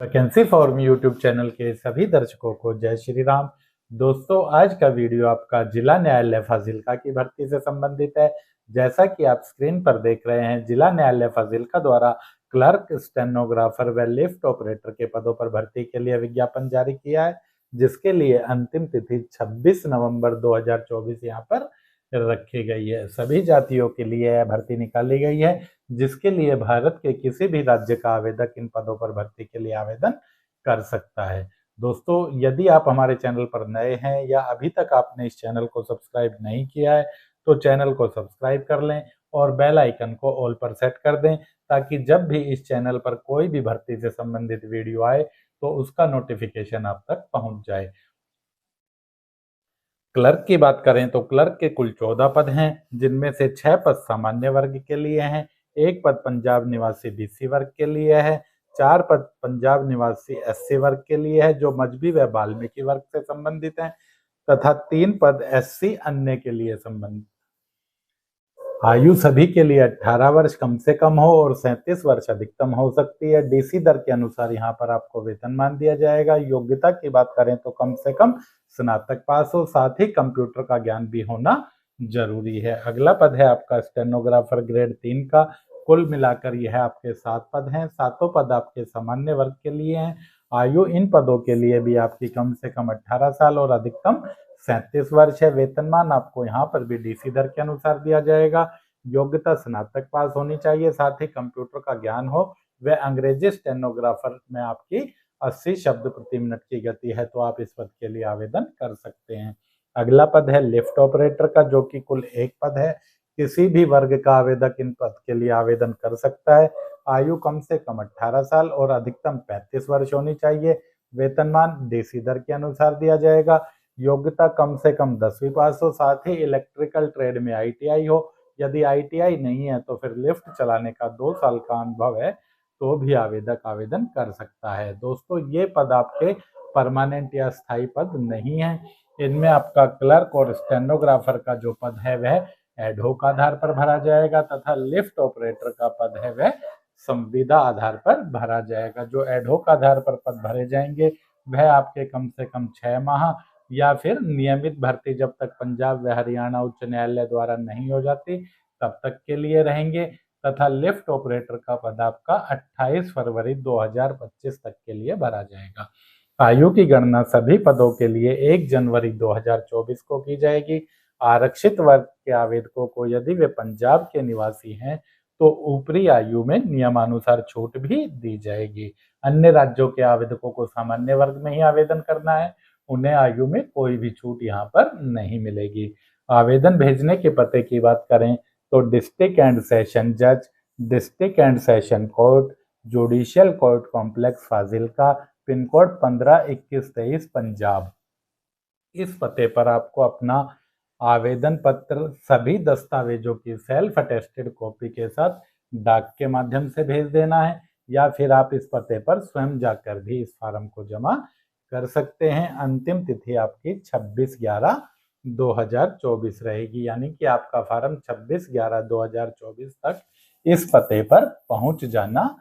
Vacancy form YouTube channel के सभी दर्शकों को जय श्री राम। दोस्तों, आज का वीडियो आपका जिला न्यायालय फाजिल्का की भर्ती से संबंधित है। जैसा कि आप स्क्रीन पर देख रहे हैं, जिला न्यायालय फाजिल्का द्वारा क्लर्क, स्टेनोग्राफर व लिफ्ट ऑपरेटर के पदों पर भर्ती के लिए विज्ञापन जारी किया है, जिसके लिए अंतिम तिथि 26 नवंबर 2024 यहाँ पर रखी गई है। सभी जातियों के लिए यह भर्ती निकाली गई है, जिसके लिए भारत के किसी भी राज्य का आवेदक इन पदों पर भर्ती के लिए आवेदन कर सकता है। दोस्तों, यदि आप हमारे चैनल पर नए हैं या अभी तक आपने इस चैनल को सब्सक्राइब नहीं किया है, तो चैनल को सब्सक्राइब कर लें और बेल आइकन को ऑल पर सेट कर दें, ताकि जब भी इस चैनल पर कोई भी भर्ती से संबंधित वीडियो आए तो उसका नोटिफिकेशन आप तक पहुंच जाए। क्लर्क की बात करें तो क्लर्क के कुल 14 पद हैं, जिनमें से 6 पद सामान्य वर्ग के लिए हैं, 1 पद पंजाब निवासी बीसी वर्ग के लिए है, 4 पद पंजाब निवासी एससी वर्ग के लिए है जो मजबी व वाल्मीकि वर्ग से संबंधित हैं, तथा 3 पद एससी अन्य के लिए संबंधित। आयु सभी के लिए 18 वर्ष कम से कम हो और 37 वर्ष अधिकतम हो सकती है। डीसी दर के अनुसार यहाँ पर आपको वेतनमान दिया जाएगा। योग्यता की बात करें तो कम से कम स्नातक पास हो, साथ ही कंप्यूटर का ज्ञान भी होना जरूरी है। अगला पद है आपका स्टेनोग्राफर ग्रेड 3 का। कुल मिलाकर यह आपके 7 पद हैं। 7 पद आपके सामान्य वर्ग के लिए हैं। आयु इन पदों के लिए भी आपकी कम से कम 18 साल और अधिकतम 37 वर्ष है। वेतनमान आपको यहाँ पर भी डीसी दर के अनुसार दिया जाएगा। योग्यता स्नातक पास होनी चाहिए, साथ ही कंप्यूटर का ज्ञान हो व अंग्रेजी स्टेनोग्राफर में आपकी 80 शब्द प्रति मिनट की गति है, तो आप इस पद के लिए आवेदन कर सकते हैं। अगला पद है लिफ्ट ऑपरेटर का, जो कि कुल 1 पद है। किसी भी वर्ग का आवेदक इन पद के लिए आवेदन कर सकता है। आयु कम से कम 18 साल और अधिकतम 35 वर्ष होनी चाहिए। वेतनमान डीसी दर के अनुसार दिया जाएगा। योग्यता कम से कम 10वीं पास हो, साथ ही इलेक्ट्रिकल ट्रेड में आईटीआई हो। यदि आईटीआई नहीं है तो फिर लिफ्ट चलाने का 2 साल का अनुभव है तो भी आवेदक आवेदन कर सकता है। दोस्तों, ये पद आपके परमानेंट या स्थायी पद नहीं है। इनमें आपका क्लर्क और स्टेनोग्राफर का जो पद है वह एडहोक आधार पर भरा जाएगा, तथा लिफ्ट ऑपरेटर का पद है वह संविदा आधार पर भरा जाएगा। जो एडहोक आधार पर पद भरे जाएंगे वह आपके कम से कम 6 माह या फिर नियमित भर्ती जब तक पंजाब व हरियाणा उच्च न्यायालय द्वारा नहीं हो जाती तब तक के लिए रहेंगे, तथा लिफ्ट ऑपरेटर का पद आपका 28 फरवरी 2025 तक के लिए भरा जाएगा। आयु की गणना सभी पदों के लिए 1 जनवरी 2024 को की जाएगी। आरक्षित वर्ग के आवेदकों को यदि वे पंजाब के निवासी हैं तो ऊपरी आयु में नियमानुसार छूट भी दी जाएगी। अन्य राज्यों के आवेदकों को सामान्य वर्ग में ही आवेदन करना है, उन्हें आयु में कोई भी छूट यहाँ पर नहीं मिलेगी। आवेदन भेजने के पते की बात करें तो डिस्ट्रिक्ट एंड सेशन जज, district and session court, judicial court complex Fazilka, pin code 152123 Punjab. इस पते पर आपको अपना आवेदन पत्र सभी दस्तावेजों की सेल्फ अटेस्टेड कॉपी के साथ डाक के माध्यम से भेज देना है, या फिर आप इस पते पर स्वयं जाकर भी इस फार्म को जमा कर सकते हैं। अंतिम तिथि आपकी 26/11/2024 रहेगी, यानी कि आपका फार्म 26/11/2024 तक इस पते पर पहुंच जाना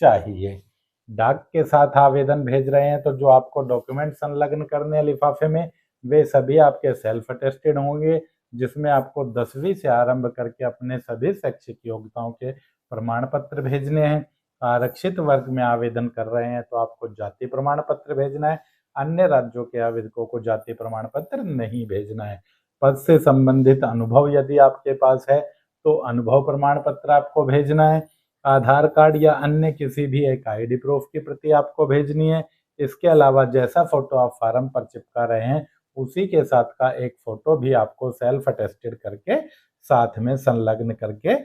चाहिए। डाक के साथ आवेदन भेज रहे हैं तो जो आपको डॉक्यूमेंट संलग्न करने हैं लिफाफे में वे सभी आपके सेल्फ अटेस्टेड होंगे, जिसमें आपको 10वीं से आरंभ करके अपने सभी शैक्षिक योग्यताओं के प्रमाण पत्र भेजने हैं। आरक्षित वर्ग में आवेदन कर रहे हैं तो आपको जाति प्रमाण पत्र भेजना है। अन्य राज्यों के आवेदकों को जाति प्रमाण पत्र नहीं भेजना है। पद से संबंधित अनुभव यदि आपके पास है तो अनुभव प्रमाण पत्र आपको भेजना है। आधार कार्ड या अन्य किसी भी एक आईडी प्रूफ की प्रति आपको भेजनी है। इसके अलावा जैसा फोटो आप फार्म पर चिपका रहे हैं उसी के साथ का एक फोटो भी आपको सेल्फ अटेस्टेड करके साथ में संलग्न करके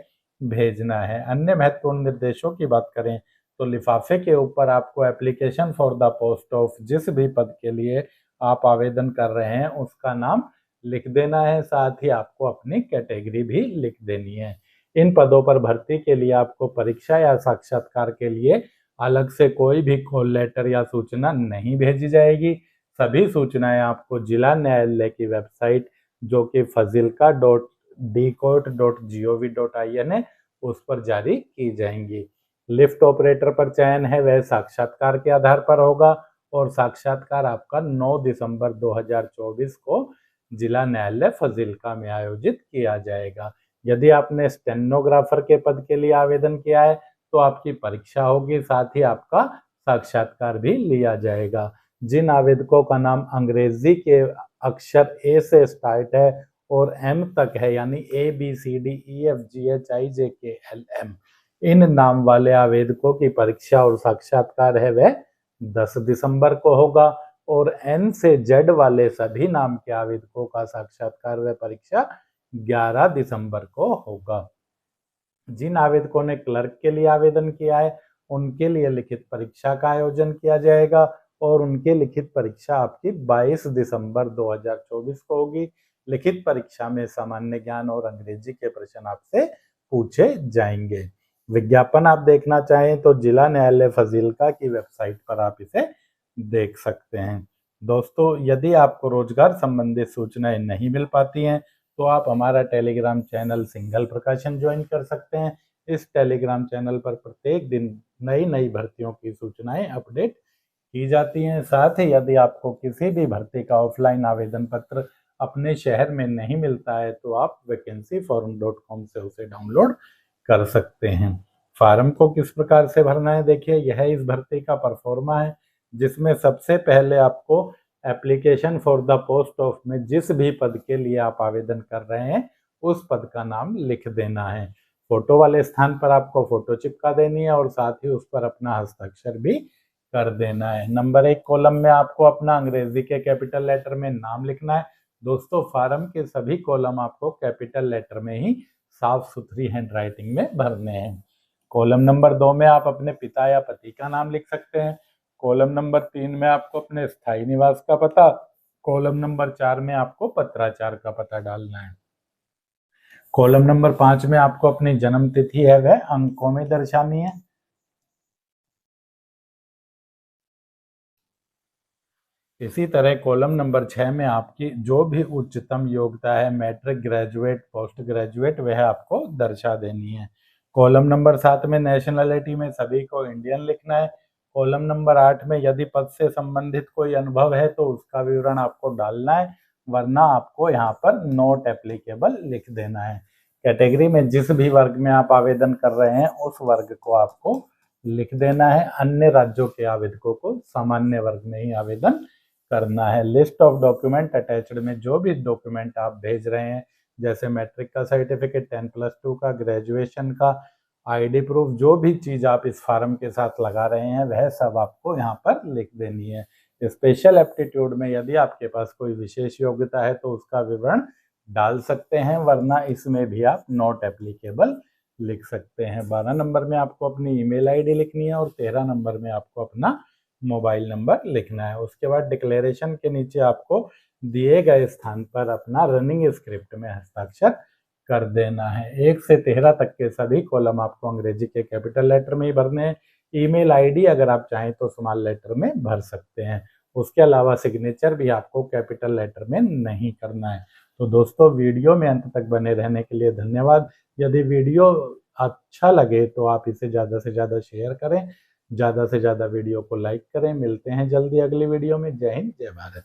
भेजना है। अन्य महत्वपूर्ण निर्देशों की बात करें तो लिफाफे के ऊपर आपको application for the post of जिस भी पद के लिए आप आवेदन कर रहे हैं उसका नाम लिख देना है, साथ ही आपको अपनी कैटेगरी भी लिख देनी है। इन पदों पर भर्ती के लिए आपको परीक्षा या साक्षात्कार के लिए अलग से कोई भी कॉल लेटर या सूचना नहीं भेजी जाएगी। सभी सूचनाएं आपको जिला न्यायालय की वेबसाइट, जो कि fazilka.dcourt.gov.in है, उस पर जारी की जाएंगी। लिफ्ट ऑपरेटर पर चयन है वह साक्षात्कार के आधार पर होगा और साक्षात्कार आपका 9 दिसंबर 2024 को जिला न्यायालय फजीलका में आयोजित किया जाएगा। यदि आपने स्टेनोग्राफर के पद के लिए आवेदन किया है तो आपकी परीक्षा होगी, साथ ही आपका साक्षात्कार भी लिया जाएगा। जिन आवेदकों का नाम अंग्रेजी के अक्षर ए से स्टार्ट है और एम तक है, यानी ABCDEFGHIJKLM, इन नाम वाले आवेदकों की परीक्षा और साक्षात्कार है वह 10 दिसंबर को होगा और N से Z वाले सभी नाम के आवेदकों का साक्षात्कार व परीक्षा 11 दिसंबर को होगा। जिन आवेदकों ने क्लर्क के लिए आवेदन किया है उनके लिए लिखित परीक्षा का आयोजन किया जाएगा और उनकी लिखित परीक्षा आपकी 22 दिसंबर 2024 को होगी। लिखित परीक्षा में सामान्य ज्ञान और अंग्रेजी के प्रश्न आपसे पूछे जाएंगे। विज्ञापन आप देखना चाहें तो जिला न्यायालय फजीलका की वेबसाइट पर आप इसे देख सकते हैं। दोस्तों, यदि आपको रोजगार संबंधित सूचनाएं नहीं मिल पाती हैं तो आप हमारा टेलीग्राम चैनल सिंगल प्रकाशन ज्वाइन कर सकते हैं। इस टेलीग्राम चैनल पर प्रत्येक दिन नई नई भर्तियों की सूचनाएं अपडेट की जाती हैं। साथ ही यदि आपको किसी भी भर्ती का ऑफलाइन आवेदन पत्र अपने शहर में नहीं मिलता है तो आप vacancyforum.com से उसे डाउनलोड कर सकते हैं। फार्म को किस प्रकार से भरना है, देखिए यह इस भर्ती का परफॉर्मा है जिसमें सबसे पहले आपको application for the post of में जिस भी पद के लिए आप आवेदन कर रहे हैं उस पद का नाम लिख देना है। फोटो वाले स्थान पर आपको फोटो चिपका देनी है और साथ ही उस पर अपना हस्ताक्षर भी कर देना है। नंबर 1 कॉलम में आपको अपना अंग्रेजी के कैपिटल लेटर में नाम लिखना है। दोस्तों, फार्म के सभी कॉलम आपको कैपिटल लेटर में ही साफ सुथरी हैंडराइटिंग में भरने हैं। कॉलम नंबर 2 में आप अपने पिता या पति का नाम लिख सकते हैं। कॉलम नंबर 3 में आपको अपने स्थायी निवास का पता। कॉलम नंबर 4 में आपको पत्राचार का पता डालना है। कॉलम नंबर 5 में आपको अपनी जन्म तिथि है वह अंकों में दर्शानी है। इसी तरह कॉलम नंबर 6 में आपकी जो भी उच्चतम योग्यता है, मैट्रिक, ग्रेजुएट, पोस्ट ग्रेजुएट, वह आपको दर्शा देनी है। कॉलम नंबर 7 में नेशनलिटी में सभी को इंडियन लिखना है। कॉलम नंबर 8 में यदि पद से संबंधित कोई अनुभव है तो उसका विवरण आपको डालना है, वरना आपको यहाँ पर नॉट एप्लीकेबल लिख देना है। कैटेगरी में जिस भी वर्ग में आप आवेदन कर रहे हैं उस वर्ग को आपको लिख देना है। अन्य राज्यों के आवेदकों को सामान्य वर्ग में ही आवेदन करना है। लिस्ट ऑफ डॉक्यूमेंट अटैच्ड में जो भी डॉक्यूमेंट आप भेज रहे हैं, जैसे मैट्रिक का सर्टिफिकेट, 10+2 का, ग्रेजुएशन का, आईडी प्रूफ, जो भी चीज़ आप इस फार्म के साथ लगा रहे हैं वह सब आपको यहाँ पर लिख देनी है। स्पेशल एप्टीट्यूड में यदि आपके पास कोई विशेष योग्यता है तो उसका विवरण डाल सकते हैं, वरना इसमें भी आप नॉट एप्लीकेबल लिख सकते हैं। 12 नंबर में आपको अपनी ईमेल आईडी लिखनी है और 13 नंबर में आपको अपना मोबाइल नंबर लिखना है। उसके बाद डिक्लेरेशन के नीचे आपको दिए गए स्थान पर अपना रनिंग स्क्रिप्ट में हस्ताक्षर कर देना है। 1 से 13 तक के सभी कॉलम आपको अंग्रेजी के कैपिटल लेटर में ही भरने हैं। ईमेल आईडी अगर आप चाहें तो स्मॉल लेटर में भर सकते हैं। उसके अलावा सिग्नेचर भी आपको कैपिटल लेटर में नहीं करना है। तो दोस्तों, वीडियो में अंत तक बने रहने के लिए धन्यवाद। यदि वीडियो अच्छा लगे तो आप इसे ज़्यादा से ज़्यादा शेयर करें, ज़्यादा से ज़्यादा वीडियो को लाइक करें। मिलते हैं जल्दी अगली वीडियो में। जय हिंद, जय भारत।